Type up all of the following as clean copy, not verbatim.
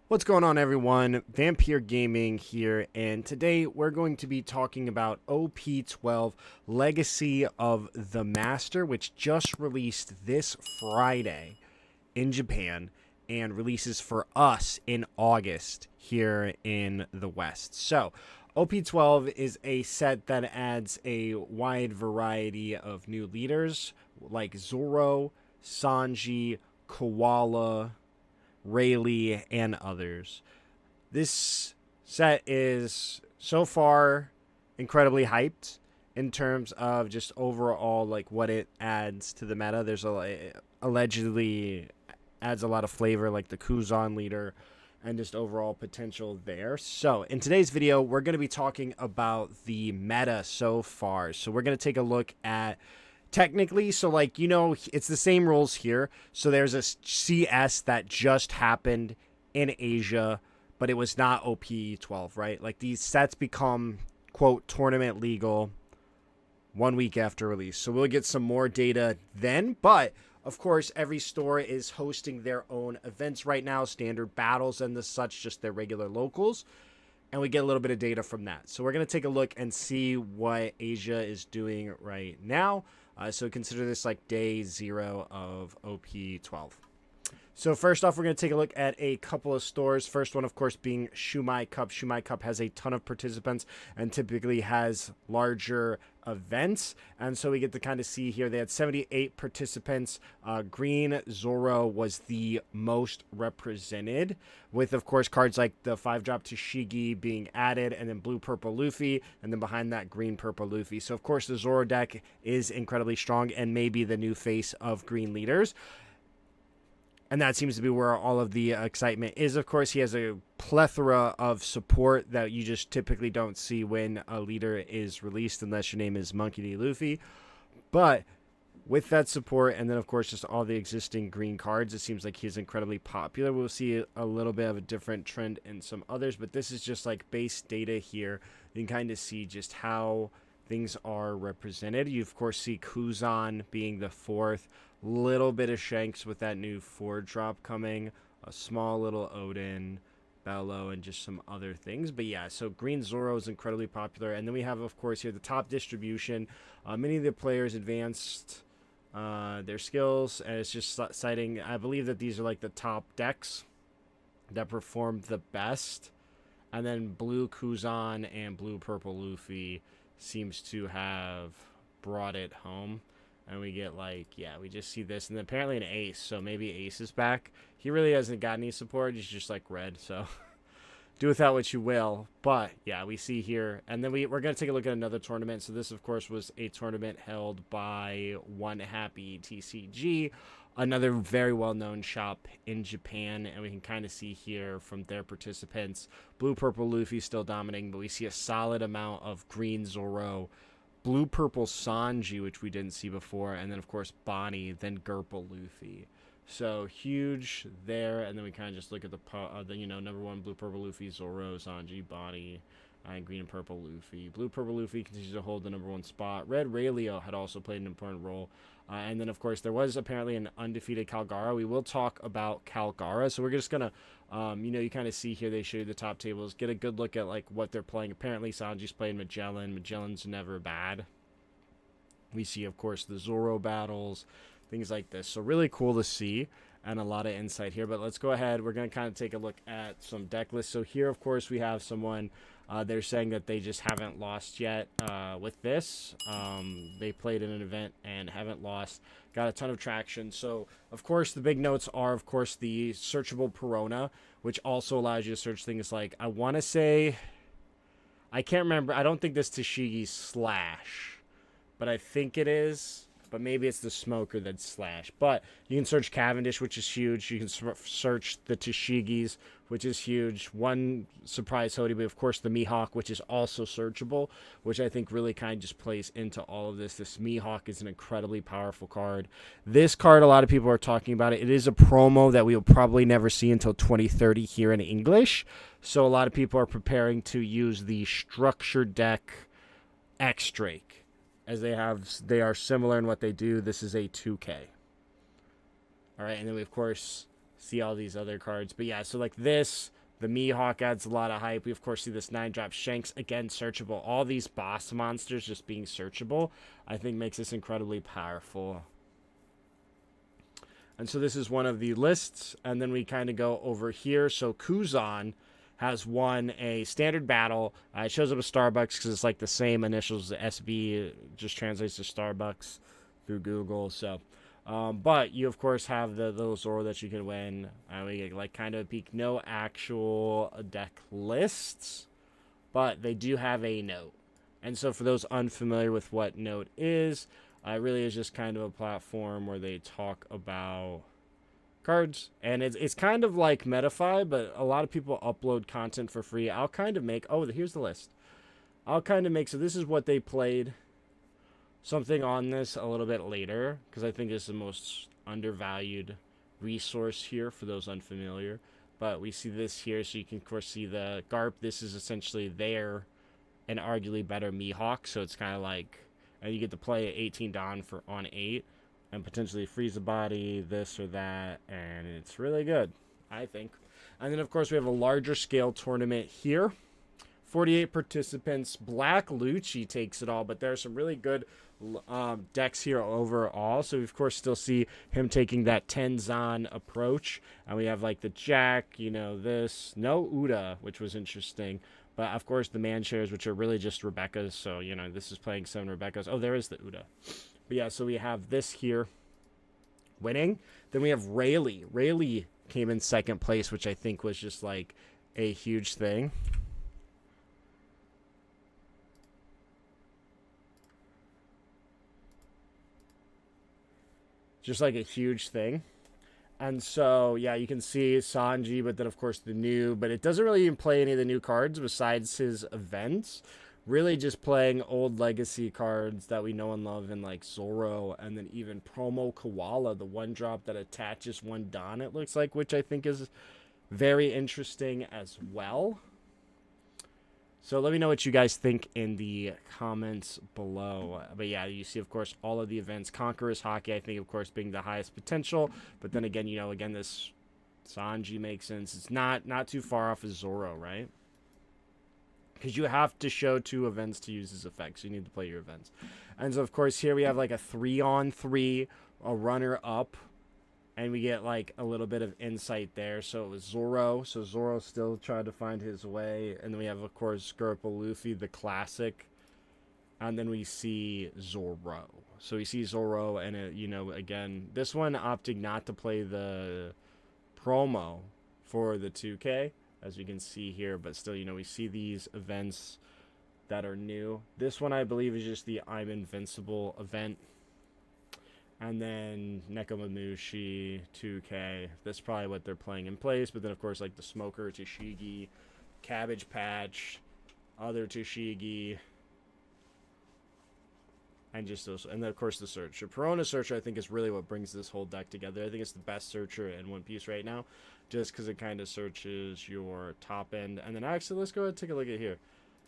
What's going on, everyone? Vampyr Gaming here, and today we're going to be talking about OP-12 Legacy of the Master, which just released this Friday in Japan and releases for us in August here in the West. So, OP-12 is a set that adds a wide variety of new leaders like Zoro, Sanji, Koala, Rayleigh, and others. This set is so far incredibly hyped in terms of just overall like what it adds to the meta. There's allegedly adds a lot of flavor like the Kuzan Leader and just overall potential there. So in today's video, we're going to be talking about the meta so far. So we're going to take a look at technically, so like, it's the same rules here. So there's a CS that just happened in Asia, but it was not OP-12, right? Like, these sets become, quote, tournament legal 1 week after release. So we'll get some more data then, but of course, every store is hosting their own events right now, standard battles and the such, just their regular locals. And we get a little bit of data from that. So we're going to take a look and see what Asia is doing right now. So consider this like day 0 of OP-12. So first off, we're going to take a look at a couple of stores. First one, of course, being Shumai Cup. Shumai Cup has a ton of participants and typically has larger events. And so we get to kind of see here, they had 78 participants. Green Zoro was the most represented, with, of course, cards like the 5-drop Tashigi being added, and then blue, purple Luffy, and then behind that, green, purple Luffy. So, of course, the Zoro deck is incredibly strong and maybe the new face of green leaders. And that seems to be where all of the excitement is. Of course, he has a plethora of support that you just typically don't see when a leader is released, unless your name is Monkey D. Luffy. But with that support, and then, of course, just all the existing green cards, it seems like he's incredibly popular. We'll see a little bit of a different trend in some others, but this is just like base data here. You can kind of see just how things are represented. You, of course, see Kuzan being the 4th. Little bit of Shanks with that new 4-drop coming. A small little Odin, Bello, and just some other things. But yeah, so Green Zoro is incredibly popular. And then we have, of course, here the top distribution. Many of the players advanced their skills. And it's just citing, I believe that these are like the top decks that performed the best. And then Blue Kuzan and Blue Purple Luffy seems to have brought it home. And we get like, yeah, we just see this. And then apparently an Ace. So maybe Ace is back. He really hasn't got any support. He's just like red. So do with that what you will. But yeah, we see here. And then we're going to take a look at another tournament. So this, of course, was a tournament held by One Happy TCG. Another very well-known shop in Japan. And we can kind of see here from their participants, Blue Purple Luffy still dominating. But we see a solid amount of Green Zoro, Blue Purple Sanji, which we didn't see before, and then of course Bonnie, then Purple Luffy. So huge there, and then we kind of just look at the number 1 Blue Purple Luffy, Zoro, Sanji, Bonnie, and Green and Purple Luffy. Blue Purple Luffy continues to hold the number 1 spot. Red Rayleigh had also played an important role. And then, of course, there was apparently an undefeated Calgara. We will talk about Calgara. So we're just going to, you kind of see here, they show you the top tables, get a good look at, like, what they're playing. Apparently, Sanji's playing Magellan. Magellan's never bad. We see, of course, the Zoro battles, things like this. So really cool to see and a lot of insight here. But let's go ahead. We're going to kind of take a look at some deck lists. So here, of course, we have someone. They're saying that they just haven't lost yet with this. They played in an event and haven't lost. Got a ton of traction. So, of course, the big notes are, of course, the searchable Perona, which also allows you to search things like, I want to say, I can't remember. I don't think this Tashigi's Slash, but I think it is. But maybe it's the Smoker that's Slash. But you can search Cavendish, which is huge. You can search the Tashigis, which is huge. One surprise Hody, but of course the Mihawk, which is also searchable, which I think really kind of just plays into all of this. This Mihawk is an incredibly powerful card. This card, a lot of people are talking about it. It is a promo that we will probably never see until 2030 here in English. So a lot of people are preparing to use the structured deck X-Drake, as they are similar in what they do. This is a 2K. All right, and then we, of course, see all these other cards. But yeah, so like this, The Mihawk adds a lot of hype. We, of course, see this 9-drop Shanks. Again, searchable. All these boss monsters just being searchable, I think makes this incredibly powerful. And so this is one of the lists. And then we kind of go over here. So Kuzan has won a standard battle. It shows up as Starbucks because it's like the same initials as SB. It just translates to Starbucks through Google. So... but you, of course, have the little Zoro that you can win. We get, like, kind of a peek. No actual deck lists, but they do have a note. And so for those unfamiliar with what note is, it really is just kind of a platform where they talk about cards. And it's kind of like Metafy, but a lot of people upload content for free. I'll kind of make... Oh, here's the list. I'll kind of make... So this is what they played. Something on this a little bit later, because I think it's the most undervalued resource here for those unfamiliar. But we see this here, so you can, of course, see the Garp. This is essentially their and arguably better Mihawk, so it's kind of like... And you get to play 18 Dawn for on 8, and potentially freeze a body, this or that, and it's really good, I think. And then, of course, we have a larger scale tournament here. 48 participants. Black Lucci takes it all, but there are some really good decks here overall. So we, of course, still see him taking that Tenzan approach. And we have, like, the Jack, you know, this. No Uda, which was interesting. But, of course, the man shares, which are really just Rebecca's. So, you know, this is playing 7 Rebecca's. Oh, there is the Uda. But, yeah, so we have this here winning. Then we have Rayleigh. Rayleigh came in second place, which I think was just, like, a huge thing. Just like a huge thing. And so, yeah, you can see Sanji, but then, of course, the new. But it doesn't really even play any of the new cards besides his events. Really just playing old legacy cards that we know and love in, like, Zoro. And then even Promo Koala, the 1-drop that attaches 1 Dawn, it looks like, which I think is very interesting as well. So let me know what you guys think in the comments below. But yeah, you see, of course, all of the events. Conqueror's Hockey, I think, of course, being the highest potential. But then again, you know, again, this Sanji makes sense. It's not too far off as Zoro, right? Because you have to show 2 events to use his effects. You need to play your events. And so, of course, here we have like a 3-on-3, a runner-up. And we get, like, a little bit of insight there. So it was Zoro. So Zoro still tried to find his way. And then we have, of course, Gerpa Luffy, the classic. And then we see Zoro. So we see Zoro. And, it, you know, again, this one opting not to play the promo for the 2K, as we can see here. But still, you know, we see these events that are new. This one, I believe, is just the I'm Invincible event. And then Nekomamushi, 2K. That's probably what they're playing in place. But then, of course, like the Smoker, Tashigi, Cabbage Patch, other Tashigi. And just those. And then, of course, the Searcher. Perona Searcher, I think, is really what brings this whole deck together. I think it's the best Searcher in One Piece right now. Just because it kind of searches your top end. And then, actually, let's go ahead and take a look at here.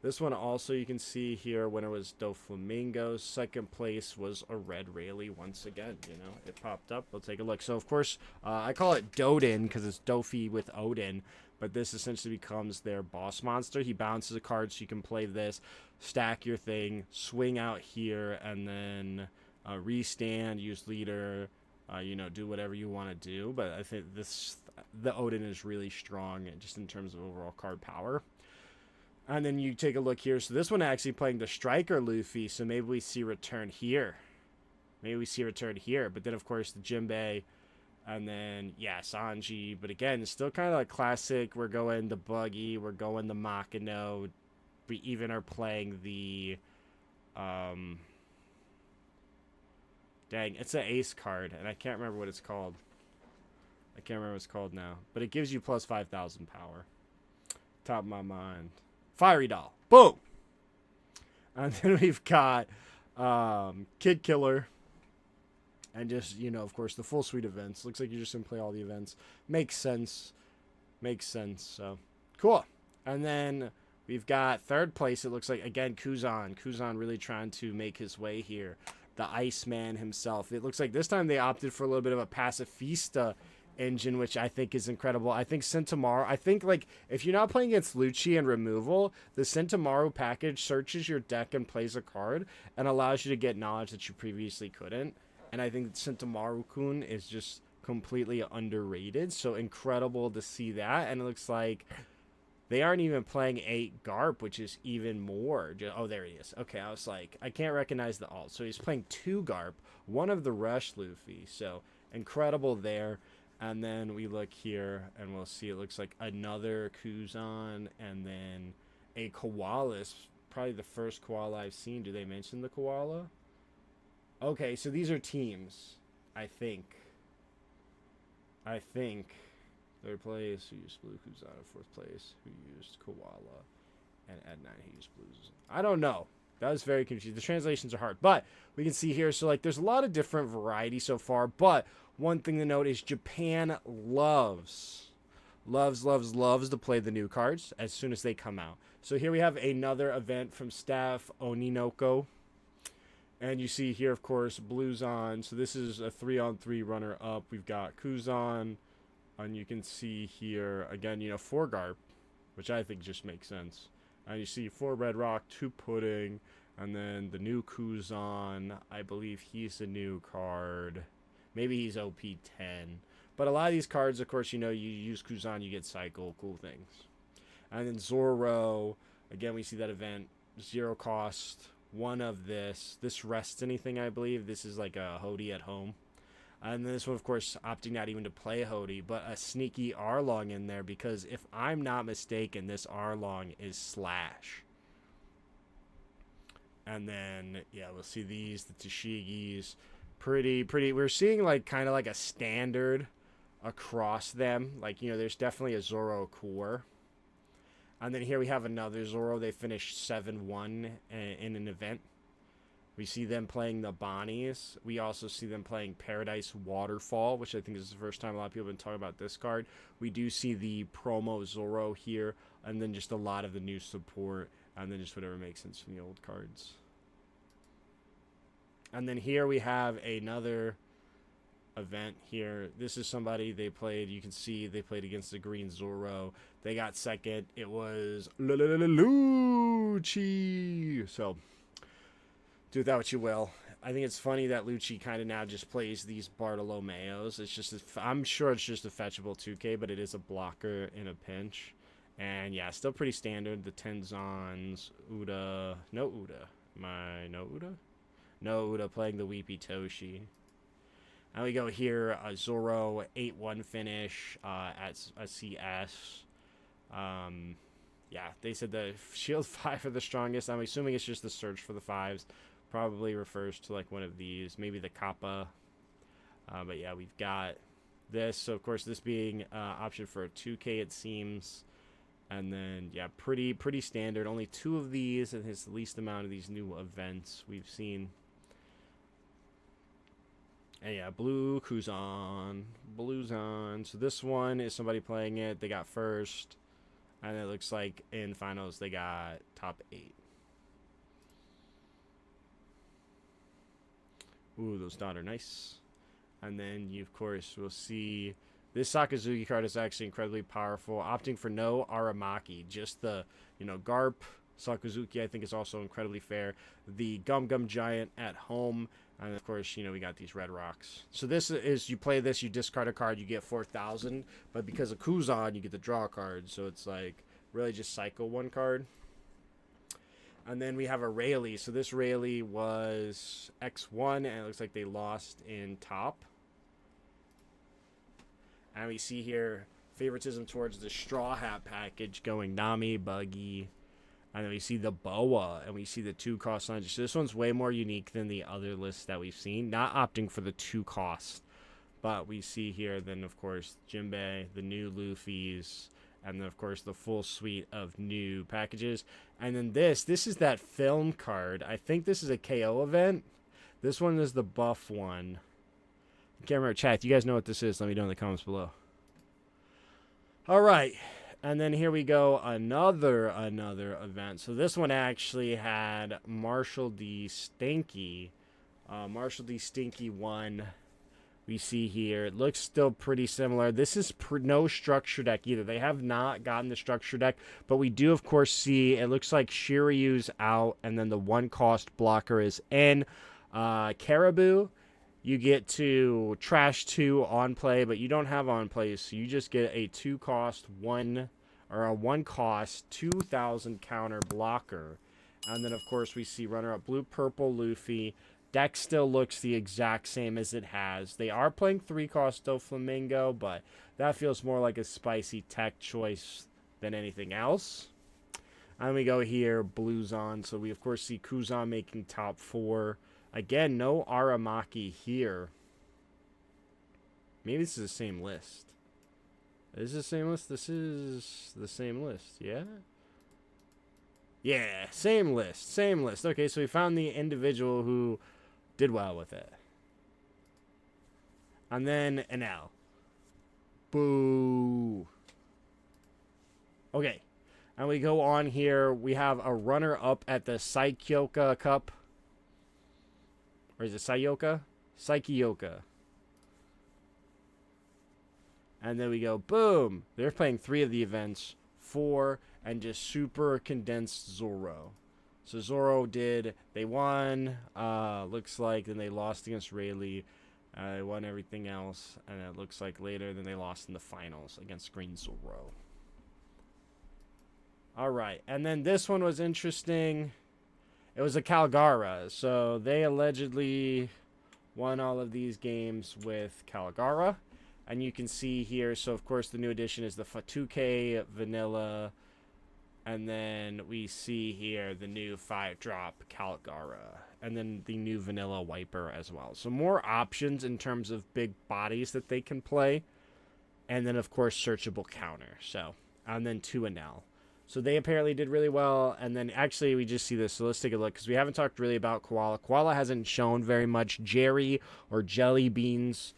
This one also, you can see here, winner was Doflamingo. Second place was a Red Rayleigh once again. You know, it popped up. We'll take a look. So, of course, I call it Dodin because it's Dofi with Odin. But this essentially becomes their boss monster. He bounces a card so you can play this, stack your thing, swing out here, and then restand, use leader, you know, do whatever you want to do. But I think the Odin is really strong just in terms of overall card power. And then you take a look here. So this one actually playing the Striker Luffy. So maybe we see return here. Maybe we see return here. But then, of course, the Jinbei. And then, yeah, Sanji. But again, it's still kind of like classic. We're going the Buggy. We're going the Makino. We even are playing the... Dang, it's an ace card. And I can't remember what it's called. I can't remember what it's called now. But it gives you plus 5,000 power. Top of my mind. Fiery Doll. Boom! And then we've got Kid Killer. And just, you know, of course, the full suite events. Looks like you're just going to play all the events. Makes sense. Makes sense. So, cool. And then we've got third place. It looks like, again, Kuzan. Kuzan really trying to make his way here. The Iceman himself. It looks like this time they opted for a little bit of a pacifista engine, which I think is incredible. I think Sentomaru, I think, like, if you're not playing against Lucci and removal, the Sentomaru package searches your deck and plays a card and allows you to get knowledge that you previously couldn't. And I think Sentomaru-kun is just completely underrated. So incredible to see that. And it looks like they aren't even playing 8 Garp, which is even more. Oh, there he is. Okay, I was like, I can't recognize the alt. So he's playing 2 Garp, one of the Rush Luffy. So incredible there. And then we look here, and we'll see it looks like another Kuzan, and then a Koala. Probably the first Koala I've seen. Do they mention the Koala? Okay, so these are teams, I think. Third place, who used Blue Kuzan. Fourth place, who used Koala. And at 9, who used Blues. I don't know. That was very confusing. The translations are hard. But we can see here, so like there's a lot of different variety so far. But one thing to note is Japan loves to play the new cards as soon as they come out. So here we have another event from Staff Oninoko. And you see here, of course, Blues on. So this is a 3-on-3 runner-up. We've got Kuzan. And you can see here, again, 4 Garp, which I think just makes sense. And you see 4 Red Rock, 2 Pudding, and then the new Kuzan. I believe he's a new card. Maybe he's OP-10. But a lot of these cards, of course, you use Kuzan, you get cycle, cool things. And then Zoro, again, we see that event, 0 cost, 1 of this. This rests anything, I believe. This is like a Hody at home. And this one, of course, opting not even to play Hody, but a sneaky Arlong in there, because if I'm not mistaken, this Arlong is Slash. And then, yeah, we'll see these, the Tashigis. Pretty. We're seeing, like, kind of like a standard across them. Like, there's definitely a Zoro core. And then here we have another Zoro. They finished 7-1 in an event. We see them playing the Bonnies. We also see them playing Paradise Waterfall, which I think is the first time a lot of people have been talking about this card. We do see the promo Zoro here, and then just a lot of the new support, and then just whatever makes sense from the old cards. And then here we have another event here. This is somebody they played. You can see they played against the green Zoro. They got second. It was Lucci. So do with that what you will. I think it's funny that Lucci kind of now just plays these Bartolomeos. It's just, I'm sure it's just a fetchable 2K, but it is a blocker in a pinch. And yeah, still pretty standard. The Tenzons, Uda, no Uda. No Uda playing the Weepy Toshi. And we go here, Zoro 8-1 finish at a CS. Yeah, they said the shield 5 are the strongest. I'm assuming it's just the search for the 5s. Probably refers to like one of these, maybe the Kappa. But yeah, we've got this. So of course, this being option for a 2K, it seems. And then yeah, pretty standard. Only 2 of these, and his least amount of these new events we've seen. And yeah, Blue Kuzan, Blues on. So this one is somebody playing it. They got first, and it looks like in finals they got top 8. Ooh, those dot are nice. And then you, of course, will see this Sakazuki card is actually incredibly powerful. Opting for no Aramaki, just the, Garp. Sakazuki, I think, is also incredibly fair. The Gum Gum Giant at home. And, of course, we got these Red Rocks. So this is, you play this, you discard a card, you get 4,000. But because of Kuzan, you get the draw card. So it's like, really just cycle 1 card. And then we have a Rayleigh. So this Rayleigh was X1, and it looks like they lost in top. And we see here favoritism towards the Straw Hat package going Nami, Buggy. And then we see the Boa, and we see the 2 cost lines. So this one's way more unique than the other lists that we've seen. Not opting for the 2 cost. But we see here, then, of course, Jinbei, the new Luffy's, and then, of course, the full suite of new packages. And then this is that film card. I think this is a KO event. This one is the buff one. I can't remember. Chat, if you guys know what this is, let me know in the comments below. All right. And then here we go. Another event. So this one actually had Marshall D. Stinky. Marshall D. Stinky won we see here. It looks still pretty similar. This is no structure deck either. They have not gotten the structure deck, but we do, of course, see it looks like Shiryu's out, and then the 1-cost blocker is in. Caribou, you get to trash 2 on play, but you don't have on play, so you just get a 2-cost 1-cost 2,000 counter blocker. And then, of course, we see runner-up blue-purple Luffy. Deck still looks the exact same as it has. They are playing 3-cost Doflamingo, but that feels more like a spicy tech choice than anything else. And we go here, blues on. So we, of course, see Kuzan making top 4. Again, no Aramaki here. Maybe this is the same list. Is this the same list? This is the same list, yeah? Yeah, same list, same list. Okay, so we found the individual who did well with it. And then an L. Boo. Okay, and we go on here. We have a runner-up at the Saikyoka Cup. Or is it Sayoka? Saikyoka. And then we go, boom. They're playing 3 of the events. 4, and just super condensed Zoro. So Zoro they won, looks like, then they lost against Rayleigh. They won everything else, and it looks like later, then they lost in the finals against Green Zoro. Alright, and then this one was interesting. It was a Calgara, so they allegedly won all of these games with Calgara. And you can see here, so of course the new addition is the 2K Vanilla. And then we see here the new 5-drop Calgara. And then the new Vanilla Wiper as well. So more options in terms of big bodies that they can play. And then of course searchable counter. So, and then 2 Anel. So they apparently did really well. And then actually we just see this. So let's take a look, because we haven't talked really about Koala. Koala hasn't shown very much. Jerry or Jelly Beans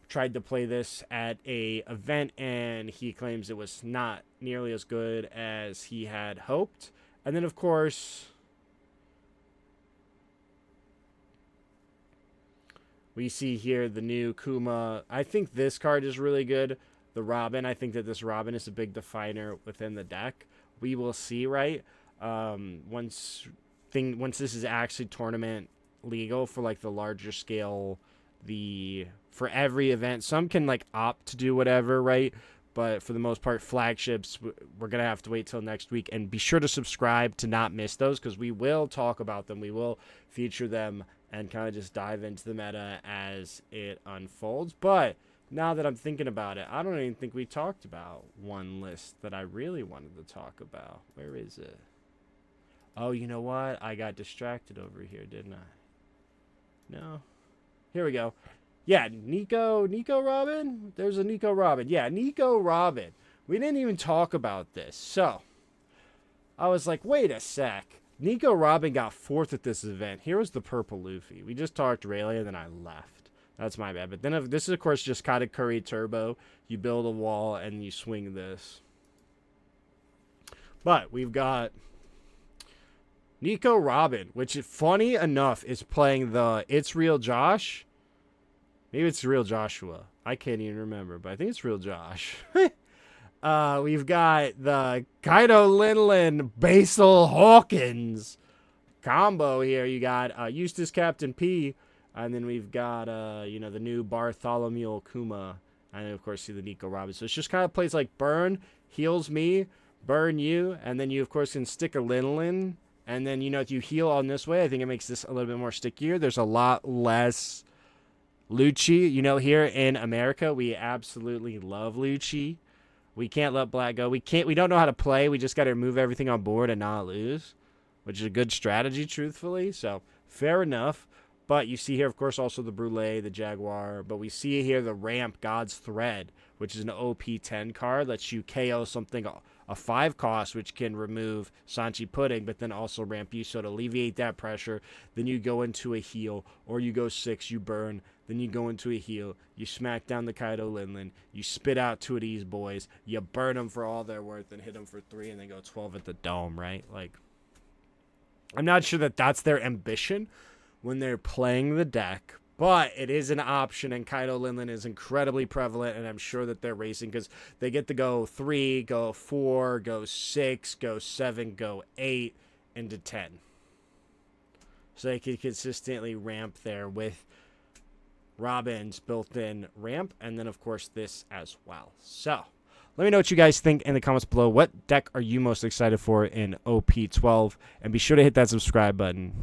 tried to play this at a event, and he claims it was not nearly as good as he had hoped. And then of course we see here the new Kuma. I think this card is really good. The Robin. I think that this Robin is a big definer within the deck. We will see, right? Once this is actually tournament legal for like the larger scale, for every event, some can like opt to do whatever, right? But for the most part, flagships, we're gonna have to wait till next week, and be sure to subscribe to not miss those, because we will talk about them. We will feature them and kind of just dive into the meta as it unfolds. But now that I'm thinking about it, I don't even think we talked about one list that I really wanted to talk about. Where is it? Oh, you know what? I got distracted over here, didn't I? No. Here we go. Yeah, Nico Robin? There's a Nico Robin. Yeah, Nico Robin. We didn't even talk about this. So, I was like, wait a sec. Nico Robin got 4th at this event. Here was the purple Luffy. We just talked Rayleigh, and then I left. That's my bad. But then this is, of course, just Katakuri Turbo. You build a wall, and you swing this. But we've got Nico Robin, which, funny enough, is playing the It's Real Josh. Maybe it's Real Joshua. I can't even remember, but I think it's Real Josh. We've got the Kaido Linlin Basil Hawkins combo here. You got Eustace Captain P, and then we've got the new Bartholomew Kuma, and then of course see the Nico Robin. So it's just kind of plays like burn, heals me, burn you, and then you of course can stick a Linlin, and then if you heal on this way, I think it makes this a little bit more stickier. There's a lot less Lucci. Here in America, we absolutely love Lucci. We can't let Black go. We don't know how to play. We just got to remove everything on board and not lose, which is a good strategy, truthfully. So, fair enough. But you see here, of course, also the Brule, the Jaguar. But we see here the Ramp God's Thread, which is an OP-10 card. Lets you KO something, a 5-cost, which can remove Sanchi Pudding, but then also ramp you. So to alleviate that pressure, then you go into a heal, or you go 6, you burn. Then you go into a heal, you smack down the Kaido Linlin, you spit out 2 of these boys, you burn them for all they're worth, and hit them for 3, and then go 12 at the dome, right? Like, I'm not sure that that's their ambition when they're playing the deck, But it is an option, and Kaido Linlin is incredibly prevalent, and I'm sure that they're racing because they get to go 3, go 4, go 6, go 7, go 8, into 10. So they can consistently ramp there with Robin's built-in ramp, and then, of course, this as well. So let me know what you guys think in the comments below. What deck are you most excited for in OP12? And be sure to hit that subscribe button.